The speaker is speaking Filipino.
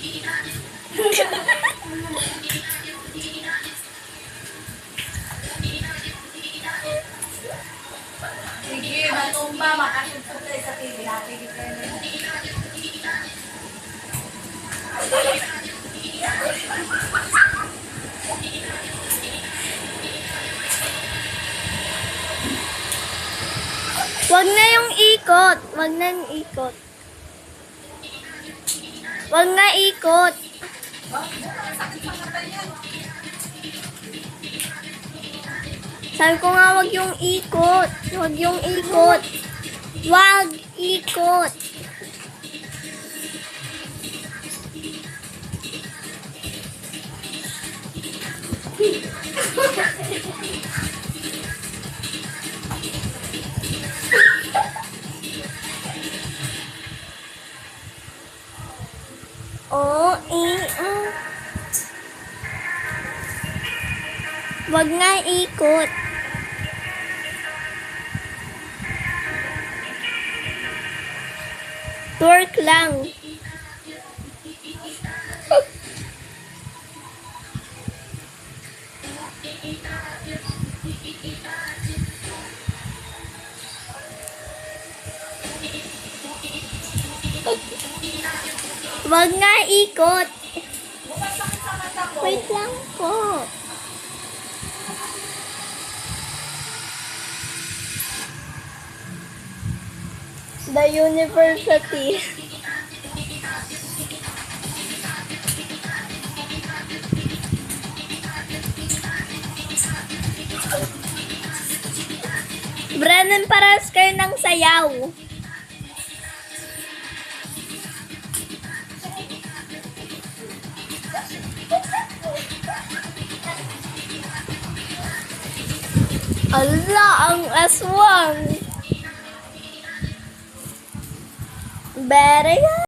Sige, matumba, makasumpot tayo sa TV. Napigil tayo na. Wag na yung ikot. Wag na yung ikot. Wag na ikot. Sabi ko nga wag yung ikot. Wag yung ikot. Wag ikot. Oh, wag nga ikot. Twerk lang. Wag nga ikot. Wait lang po. The university. Brennan, paras kayo ng sayaw. Ala, ang aswang. Better yan.